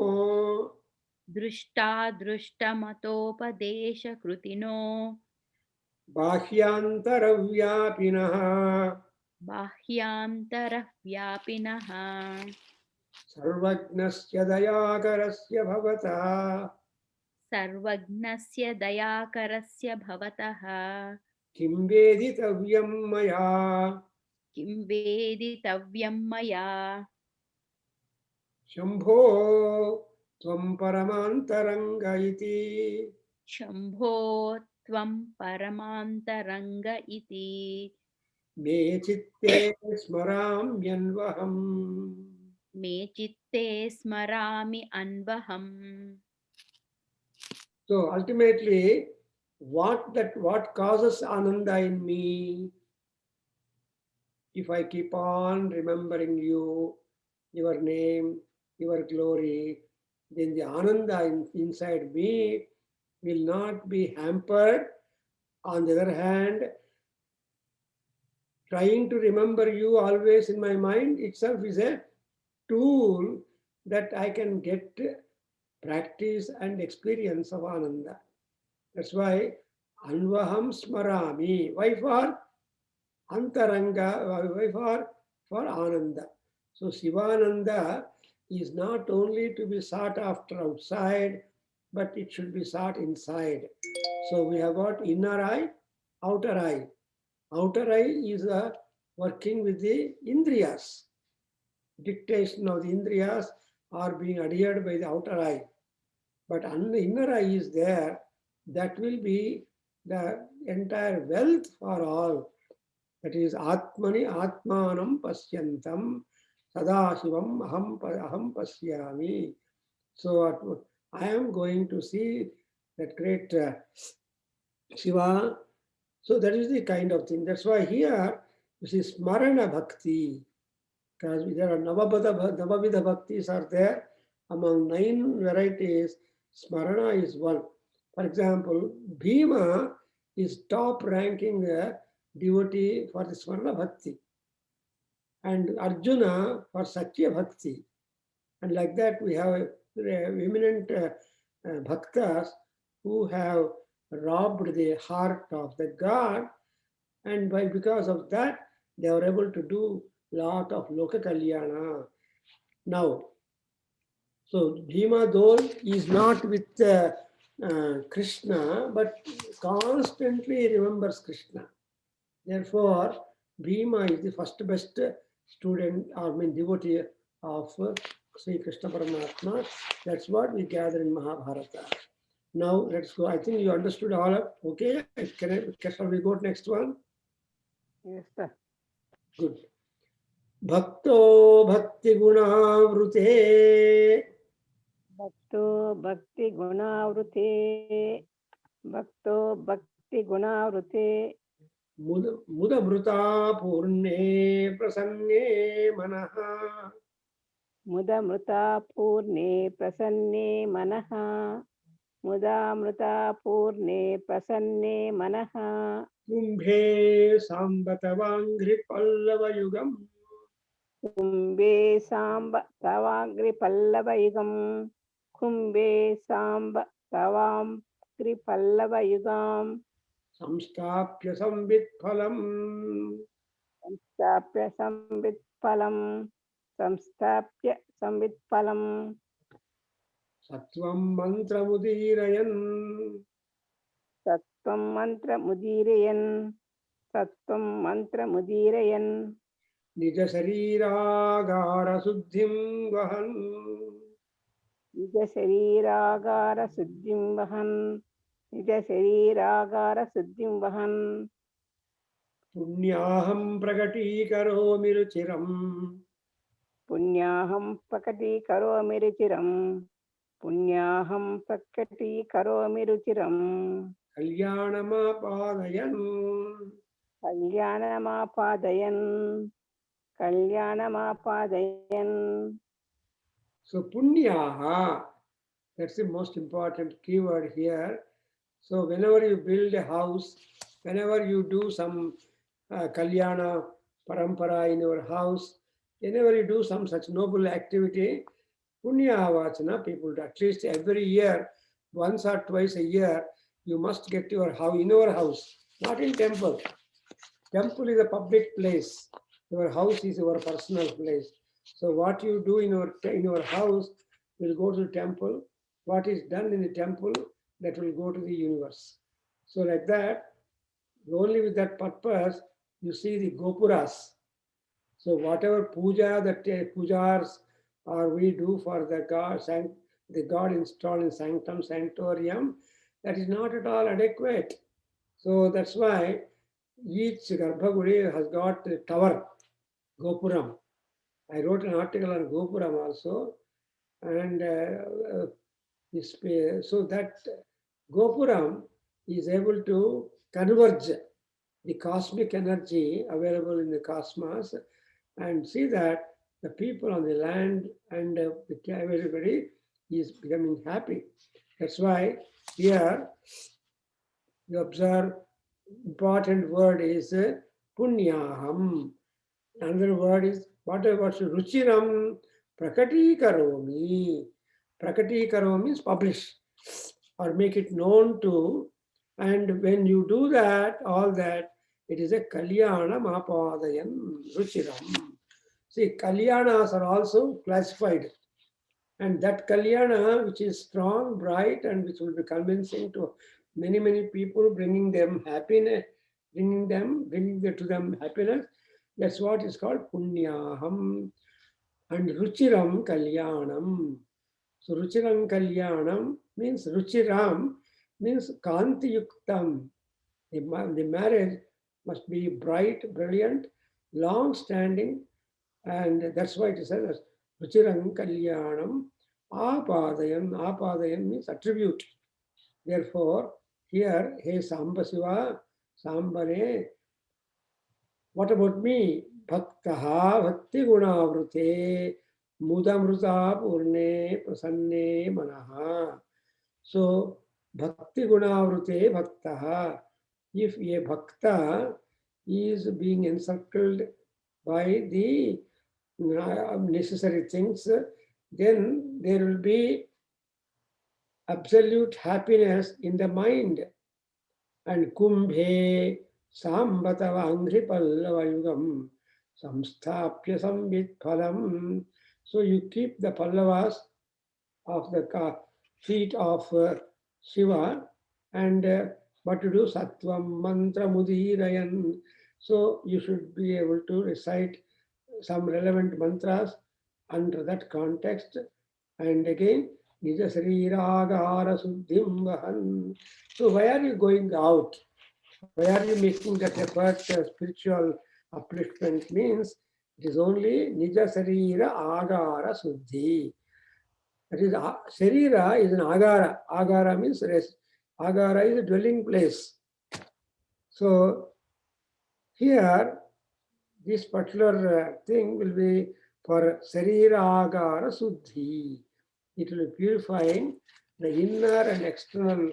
Drushta Drushtamatopadesha Krutino बाह्यान्तरव्यापिनः Bahyamtara Vyapinaha सर्वज्ञस्य दयाकरस्य भवतः Sarvagnasya Dayakarasya Bhavataha किं वेदितव्यं मया Kim Veditavyam Maya Shambho त्वं परमान्तरङ्ग इति Shambho Tvam Paramantaranga iti मे चित्ते स्मराम्यन्वहम्. Me chitte smarami anvaham. So ultimately, what causes ananda in me? If I keep on remembering you, your name, your glory, then the ananda inside me will not be hampered. On the other hand, trying to remember you always in my mind itself is a tool that I can get practice and experience of ananda. That's why anvaham smarami. Why for antaranga? Why for ananda? So Shivananda is not only to be sought after outside, but it should be sought inside. So we have got inner eye, outer eye. Outer eye is working with the indriyas. Dictation of the indriyas are being adhered by the outer eye. But inner eye is there. That will be the entire wealth for all. That is Atmani Atmanam Pasyantam Sadashivam Aham Pasyami. So I am going to see that great Shiva. So that is the kind of thing. That's why here you see Smarana Bhakti. Because there are Navavida Bhaktis are there. Among 9 varieties, Smarana is one. For example, Bhima is top ranking devotee for the Smarana Bhakti. And Arjuna for Sakya Bhakti. And like that we have eminent bhaktas who have robbed the heart of the God. And because of that, they are able to do lot of Loka Kalyana. Now, so Bhima though is not with Krishna, but constantly remembers Krishna. Therefore, Bhima is the first best student or devotee of Sri Krishna Paramatma. That's what we gather in Mahabharata. Now let's go. I think you understood all of. Okay, shall we go to next one? Yes, sir. Good. Bhakto bhakti gunavruté. Bhakto bhakti gunavruté. Bhakto bhakti gunavruté. Mudamruta purne prasanne manaha. Mudamruta purne prasanne manaha. Mudamruta purne prasanne manaha. Kumbhe sambatavangri pallavayugam. Kumbhe samba tavagri pallavayugam. Kumbhe samba tavagri pallavayugam. Samstapya sambit phalam. Samstapya sambit phalam. Samstapya sambit phalam. Sattvam mantra mudirayan. Sattvam mantra mudirayan. Sattvam mantra mudirayan. Nija sariragara suddhim vahan. Nija shariragara suddhim vahan. Nija shariragara suddhim vahan. Punyaham prakatikaromi ruchiram. Punyaham prakati karomi ruchiram. Punyaham prakati karomi ruchiram. Kalyanamapadayan. Kalyanamapadayan. Kalyanamapadayan. So punyaha, that's the most important keyword here. So whenever you build a house, whenever you do some kalyana parampara in your house, whenever you do some such noble activity, punyaha vachana, people do at least every year, once or twice a year, you must get your house in your house, not in temple. Temple is a public place. Your house is your personal place. So what you do in your house will go to the temple. What is done in the temple, that will go to the universe. So like that, only with that purpose, you see the gopuras. So whatever puja that pujars or we do for the God installed in sanctum sanctorium, that is not at all adequate. So that's why each Garbhaguri has got a tower, Gopuram. I wrote an article on Gopuram also, and so that Gopuram is able to converge the cosmic energy available in the cosmos and see that the people on the land and everybody is becoming happy. That's why here you observe important word is punyaham. Another word is what ruchiram prakati karomi. Prakati karomi means publish or make it known to. And when you do that, all that, it is a kalyana mapadayan ruchiram. See, kalyanas are also classified. And that kalyana, which is strong, bright, and which will be convincing to many, many people, bringing them happiness, bringing to them happiness, that's what is called punyaham. And ruchiram kalyanam. So ruchiram kalyanam means ruchiram means kanti yuktam. The marriage must be bright, brilliant, long-standing, and that's why it is said as ruchiram kalyanam apadayan. Apadayan means attribute. Therefore, here, hey Sambasiva, Sambare, what about me? Bhaktaha bhakti gunavrute mudamruta purne prasanne manaha. So, bhakti gunavrute bhaktaha. If a bhakta is being encircled by the necessary things, then there will be absolute happiness in the mind. And kumbhe sambatava angri pallavayugam samsthapya sambit phalam. So you keep the pallavas of the feet of Shiva, and what to do? Sattvam mantra mudirayan. So you should be able to recite some relevant mantras under that context. And again, Nija Sariragara Suddhim Vahan. So why are you going out? Why are you making that effort, spiritual upliftment means it is only Nija Sarira Agara Suddhi. That is, Sarira is an Agara. Agara means rest. Agara is a dwelling place. So here, this particular thing will be for Sarira Agara Suddhi. It will be purifying the inner and external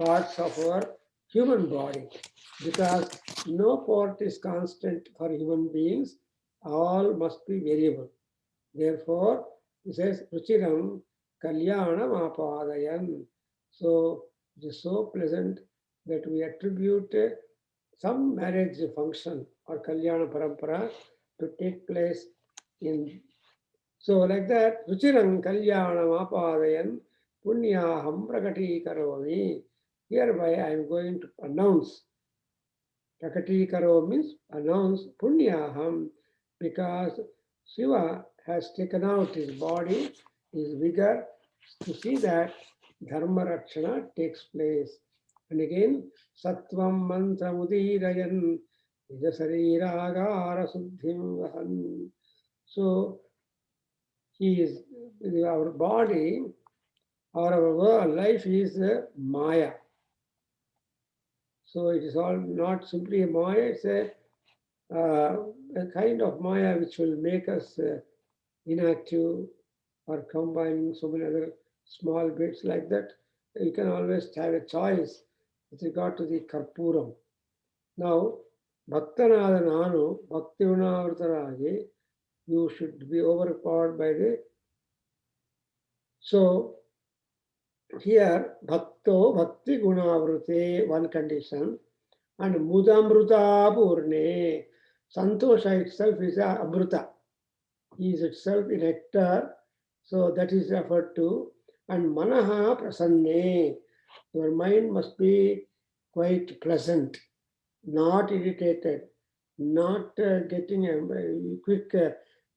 parts of our human body, because no part is constant for human beings, all must be variable. Therefore, he says, Ruchiram Kalyanam Apadayan. So it is so pleasant that we attribute some marriage function or Kalyana Parampara to take place in. So like that, Ruchiram Kalyanam Apadayan Punyaham Prakati Karomi. Hereby I am going to announce. Prakati Karo means announce Punyaham, because Shiva has taken out his body, his vigor, to see that Dharma Rakshana takes place. And again, Sattvam Mantra Mudirayan Nijasariraagara Suddhim Vahan. So he is, our body or our world, life is Maya. So it is all not simply a Maya, it's a kind of Maya which will make us inactive, or combining so many other small bits like that. You can always have a choice with regard to the Karpuram. Now, Bhaktanada Nanu, Bhakti Gunavritaragi, you should be overpowered by the. So, here, Bhakto, Bhakti Gunavrute, one condition, and Mudamruta Purne, Santosha itself is a Amruta. He is itself a nectar, so that is referred to. And Manaha Prasanne, your mind must be quite pleasant, not irritated, not getting a quick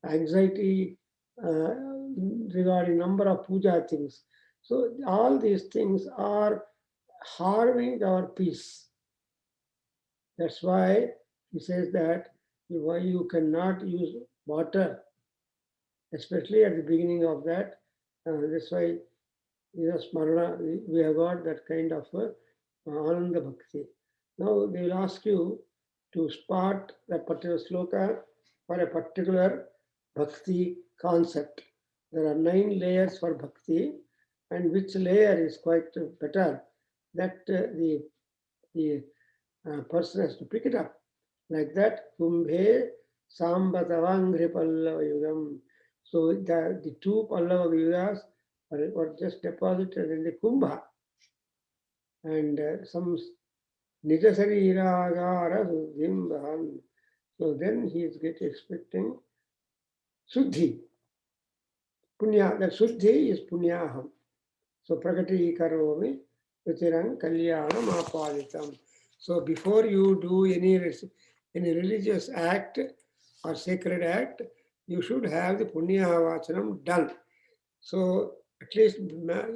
anxiety regarding number of puja things. So all these things are harming our peace. That's why he says that why you cannot use water, especially at the beginning of that. That's why Smarana, we have got that kind of Ananda Bhakti. Now they will ask you to spot that particular sloka for a particular Bhakti concept. There are 9 layers for Bhakti, and which layer is quite better, that the person has to pick it up. Like that, Kumbhe Sambatavangri Pallava Yugam. So the 2 Pallava Yugas were just deposited in the Kumbha. And some Nijasariraagara Suddhim Vahan. So then he is expecting Suddhi. Punya, the Suddhi is Punyaham. So Prakati Karomi Ruchirang Kalyanam Apaditam. So before you do any religious act or sacred act, you should have the Punya Vachanam done. So at least,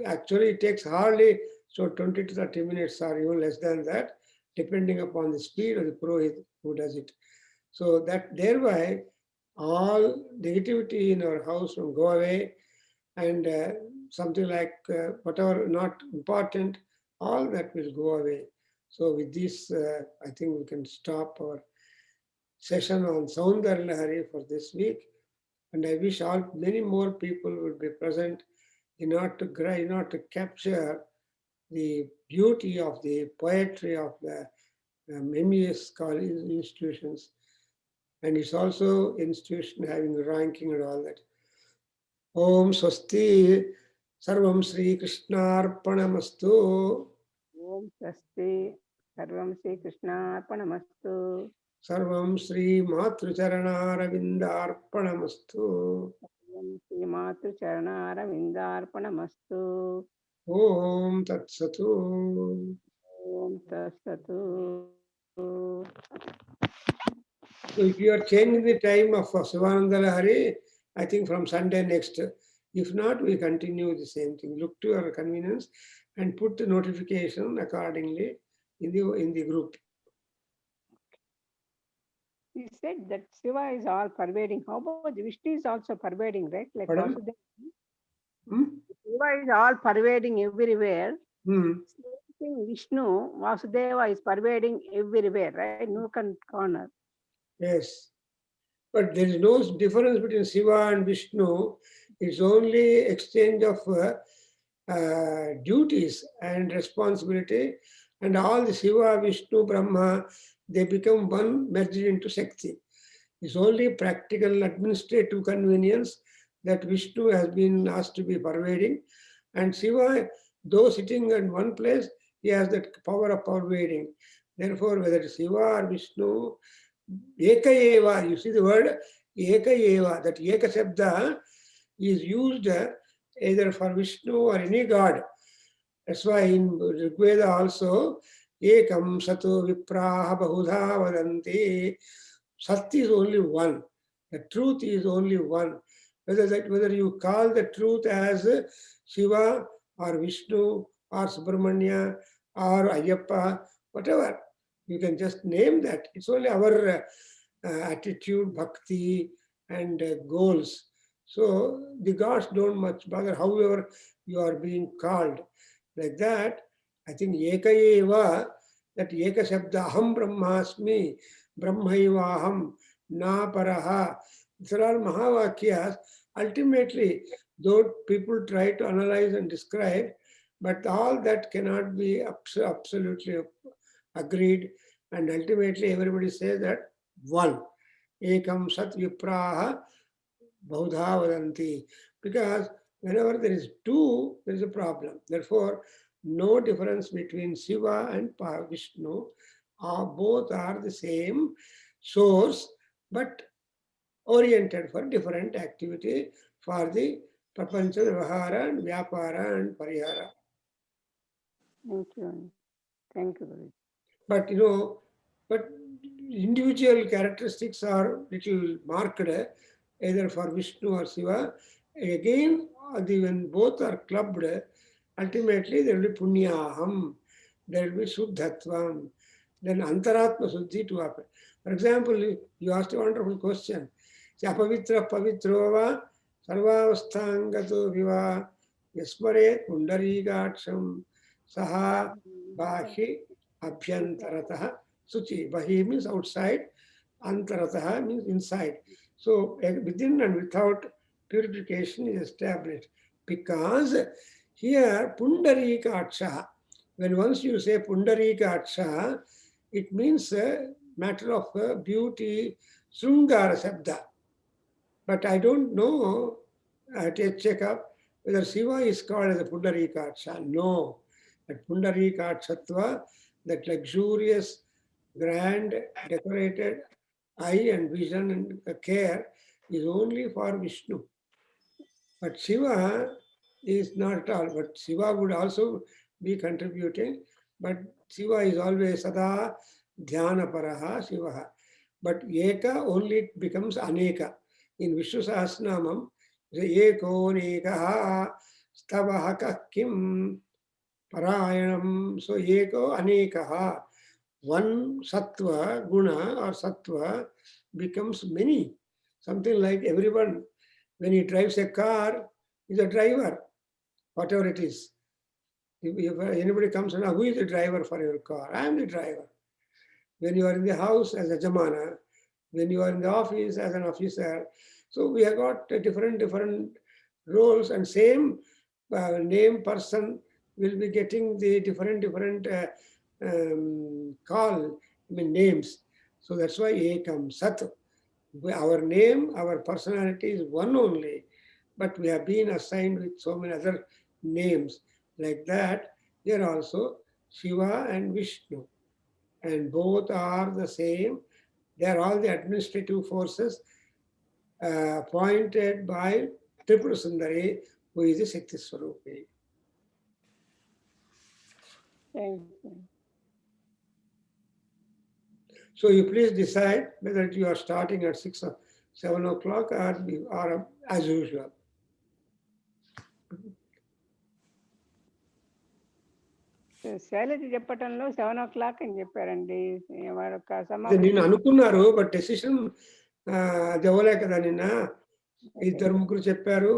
actually it takes hardly 20 to 30 minutes or even less than that, depending upon the speed of the Purohit who does it. So that thereby all negativity in our house will go away, and something like whatever not important, all that will go away. So with this, I think we can stop our session on Saundar Lahari for this week. And I wish many more people will be present in order to capture the beauty of the poetry of the MES college institutions. And it's also institution having ranking and all that. Om Swasti Sarvam Sri Krishnarpanamastu. Om Swasti Sarvam Sri Krishnarpanamastu. Sarvam Sri Matrucharanaravindarpanamastu. Sarvam Sri Matrucharanaravindarpanamastu. Om Tat Satu. Om Tat Satu. So if you are changing the time of Sivananda Lahari, I think from Sunday next. If not, we continue the same thing. Look to your convenience and put the notification accordingly in the group. He said that Shiva is all pervading. How about Vishnu is also pervading, right? Like Pardon? Vasudeva. Hmm? Shiva is all pervading everywhere. Hmm. Same thing, Vishnu, Vasudeva is pervading everywhere, right? Nook and corner. Yes. But there is no difference between Shiva and Vishnu. It's only exchange of duties and responsibility, and all the Shiva, Vishnu, Brahma, they become one, merged into Shakti. It's only practical administrative convenience that Vishnu has been asked to be pervading, and Shiva, though sitting in one place, he has that power of pervading. Therefore, whether it's Shiva or Vishnu, Eka eva, you see the word Eka eva, that Eka Shabda is used either for Vishnu or any god. That's why in Rigveda also, Ekam Sato Vipraha Bahudha Vadanti. Sat is only one. The truth is only one. Whether you call the truth as Shiva or Vishnu or Subramanya or Ayyappa, whatever, you can just name that. It's only our attitude, bhakti, and goals. So the gods don't much bother, however you are being called. Like that, I think Eka eva, that Eka Shabda, Aham Brahmasmi, Brahmaivaham, Na Paraha. These are all Mahavakyas. Ultimately, though people try to analyze and describe, but all that cannot be absolutely agreed. And ultimately, everybody says that one. Ekam Sat Vipraha Bahudha Vadanti. Because whenever there is two, there is a problem. Therefore, no difference between Shiva and Vishnu. Both are the same source, but oriented for different activity for the Prapancha Vyavahara and Vyapara and Parihara. Thank you. Thank you, Guruji. But but individual characteristics are little marked either for Vishnu or Shiva. Again, when both are clubbed, ultimately there will be punyaham, there will be suddhatvam, then antaratma suddhi to happen. For example, you asked a wonderful question. Apavitra pavitrova sarvavasthangato viva yasmare pundarigaksham saha bahi abhyantarataha suchi. Bahi means outside, antarataha means inside. So within and without purification is established. Because here Pundarika Aksha, when once you say Pundarika Aksha, it means a matter of beauty, Srungara Sabda. But I don't know, I have to check up whether Shiva is called as a Pundarika Aksha. No. That Pundarika Akshatva, that luxurious, grand, decorated eye and vision and care is only for Vishnu. But Shiva is not at all. But Shiva would also be contributing. But Shiva is always Sada Dhyana Paraha Shiva. But Eka only becomes Aneka. In Vishnu Sahasranamam, Eko Nekaha Stavahaka Kim Parayanam. So Eko Anekaha. One sattva, guna or sattva becomes many. Something like everyone, when he drives a car, is a driver, whatever it is. If anybody comes and who is the driver for your car? I am the driver. When you are in the house as a jamana, when you are in the office as an officer. So we have got different roles, and same name person will be getting the different call, names. So that's why Ekam Sat. Our name, our personality is one only, but we have been assigned with so many other names. Like that, here also Shiva and Vishnu. And both are the same. They are all the administrative forces appointed by Tripura Sundari, who is the Shakti Swarupi. Thank you. So you please decide whether you are starting at 6 or 7 o'clock or as usual. Shailaja చెప్పటంలో 7 o'clock అని చెప్పారండి. మరొక అదే సమావేశం నిన్న అనుకున్నారు, but decision అది అవ్వలే కదా నిన్న. ఇద్దరు ముగ్గురు చెప్పారు,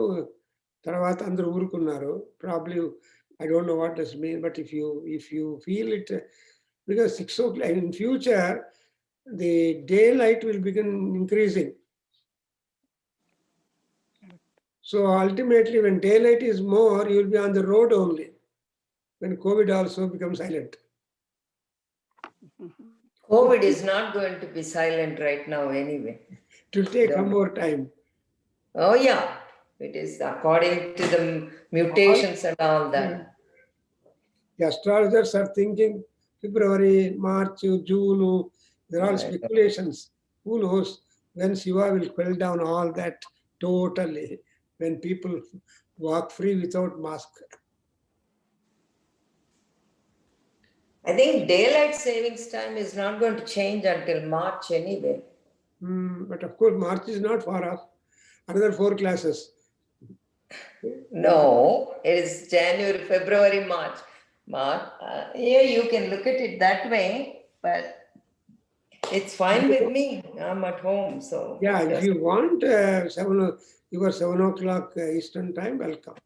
తర్వాత అందరూ ఊరుకున్నారు. Probably I don't know what does mean, but if you feel it, because 6 o'clock in future the day light will begin increasing. So ultimately, when daylight is more, you will be on the road only. When COVID also becomes silent. COVID is not going to be silent right now anyway. It will take some Don't. more time. Oh yeah, it is according to the mutations and all that. The astrologers are thinking February, March, June. They're all Right. speculations. Who knows when Shiva will quell down all that totally, when people walk free without mask. I think daylight savings time is not going to change until March anyway. But of course, March is not far off. Another 4 classes. No, it is January, February, March. Yeah, you can look at it that way, but it's fine with me. I'm at home, so Yeah, if just- you want your 7 o'clock Eastern time, welcome.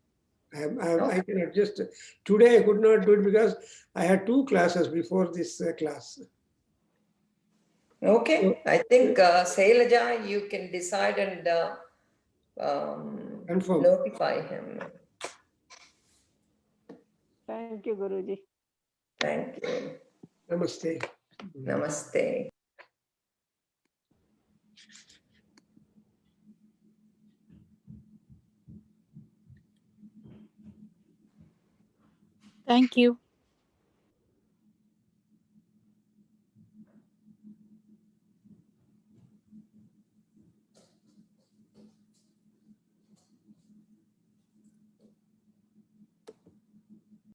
I can adjust. Today I could not do it because I had 2 classes before this class. Okay, I think Sailaja, you can decide and Confirm. notify him. Thank you Guruji. Thank you. Namaste. Namaste. Thank you.